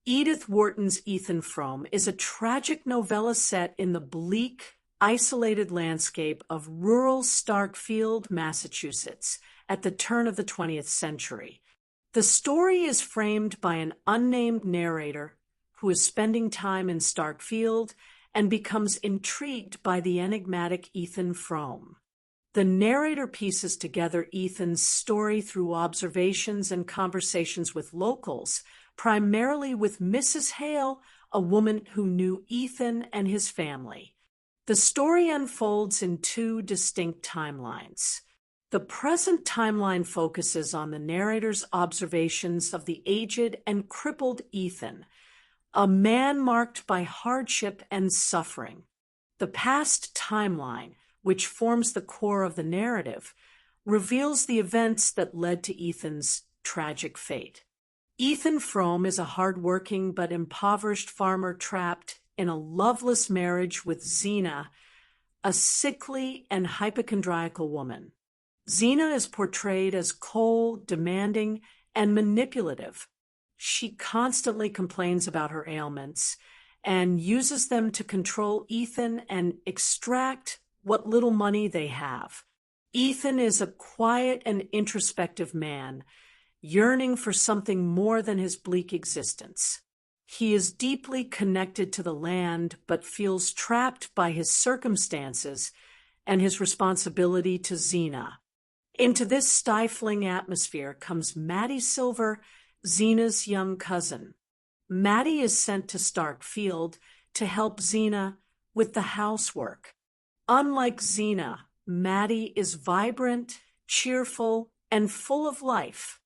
Edith Wharton's Ethan Frome is a tragic novella set in the bleak, isolated landscape of rural Starkfield, Massachusetts, at the turn of the 20th century. The story is framed by an unnamed narrator who is spending time in Starkfield and becomes intrigued by the enigmatic Ethan Frome. The narrator pieces together Ethan's story through observations and conversations with locals, primarily with Mrs. Hale, a woman who knew Ethan and his family. The story unfolds in two distinct timelines. The present timeline focuses on the narrator's observations of the aged and crippled Ethan, a man marked by hardship and suffering. The past timeline, which forms the core of the narrative, reveals the events that led to Ethan's tragic fate. Ethan Frome is a hard-working but impoverished farmer trapped in a loveless marriage with Zina, a sickly and hypochondriacal woman. Zina is portrayed as cold, demanding, and manipulative. She constantly complains about her ailments and uses them to control Ethan and extract what little money they have. Ethan is a quiet and introspective man, yearning for something more than his bleak existence. He is deeply connected to the land, but feels trapped by his circumstances and his responsibility to Zina. Into this stifling atmosphere comes Maddie Silver, Zina's young cousin. Maddie is sent to Starkfield to help Zina with the housework. Unlike Zina, Maddie is vibrant, cheerful, and full of life.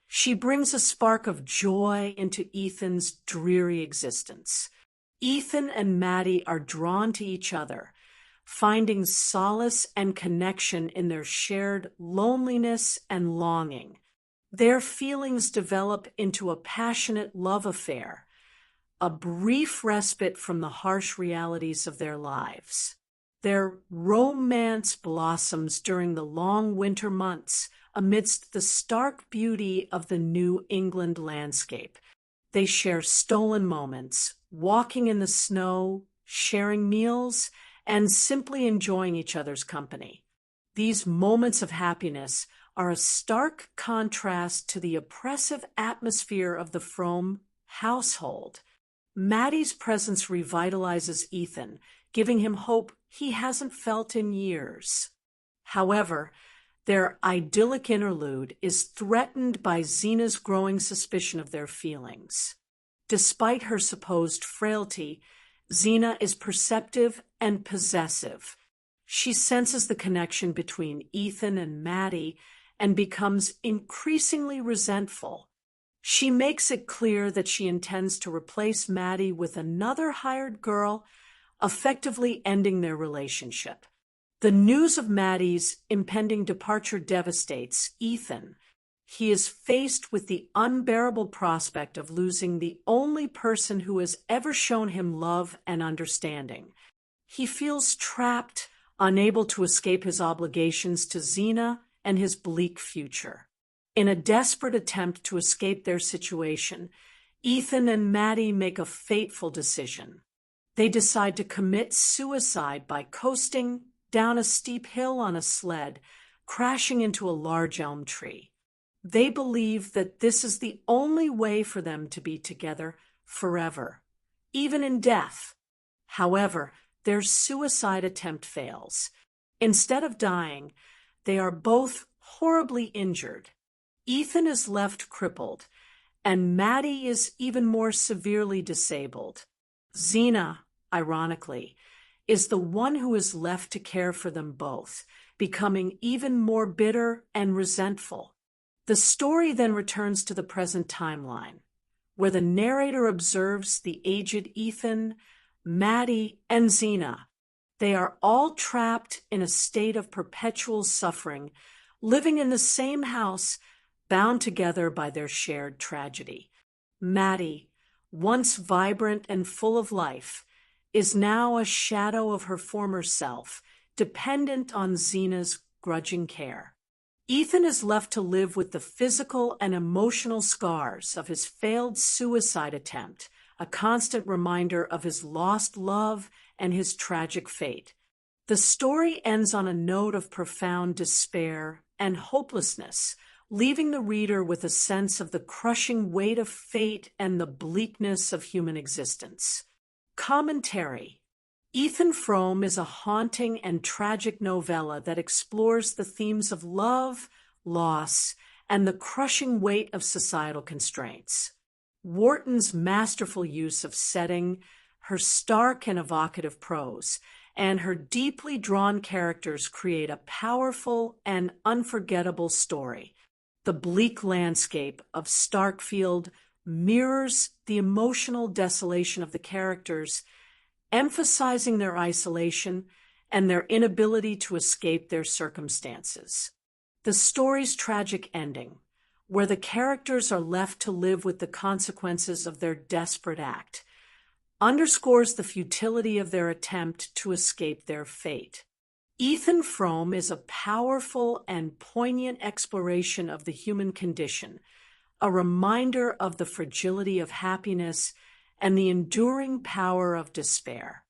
She brings a spark of joy into Ethan's dreary existence. Ethan and Maddie are drawn to each other, finding solace and connection in their shared loneliness and longing. Their feelings develop into a passionate love affair, a brief respite from the harsh realities of their lives. Their romance blossoms during the long winter months amidst the stark beauty of the New England landscape. They share stolen moments, walking in the snow, sharing meals, and simply enjoying each other's company. These moments of happiness are a stark contrast to the oppressive atmosphere of the Frome household. Maddie's presence revitalizes Ethan, giving him hope he hasn't felt in years. However, their idyllic interlude is threatened by Zina's growing suspicion of their feelings. Despite her supposed frailty, Zina is perceptive and possessive. She senses the connection between Ethan and Maddie and becomes increasingly resentful. She makes it clear that she intends to replace Maddie with another hired girl, effectively ending their relationship. The news of Maddie's impending departure devastates Ethan. He is faced with the unbearable prospect of losing the only person who has ever shown him love and understanding. He feels trapped, unable to escape his obligations to Zina and his bleak future. In a desperate attempt to escape their situation, Ethan and Maddie make a fateful decision. They decide to commit suicide by coasting down a steep hill on a sled, crashing into a large elm tree. They believe that this is the only way for them to be together forever, even in death. However, their suicide attempt fails. Instead of dying, they are both horribly injured. Ethan is left crippled, and Maddie is even more severely disabled. Zina, ironically, is the one who is left to care for them both, becoming even more bitter and resentful. The story then returns to the present timeline, where the narrator observes the aged Ethan, Maddie, and Zina. They are all trapped in a state of perpetual suffering, living in the same house, bound together by their shared tragedy. Maddie, once vibrant and full of life, is now a shadow of her former self, dependent on Zina's grudging care. Ethan is left to live with the physical and emotional scars of his failed suicide attempt, a constant reminder of his lost love and his tragic fate. The story ends on a note of profound despair and hopelessness, leaving the reader with a sense of the crushing weight of fate and the bleakness of human existence. Commentary. Ethan Frome is a haunting and tragic novella that explores the themes of love, loss, and the crushing weight of societal constraints. Wharton's masterful use of setting, her stark and evocative prose, and her deeply drawn characters create a powerful and unforgettable story. The bleak landscape of Starkfield mirrors the emotional desolation of the characters, emphasizing their isolation and their inability to escape their circumstances. The story's tragic ending, where the characters are left to live with the consequences of their desperate act, underscores the futility of their attempt to escape their fate. Ethan Frome is a powerful and poignant exploration of the human condition, a reminder of the fragility of happiness and the enduring power of despair.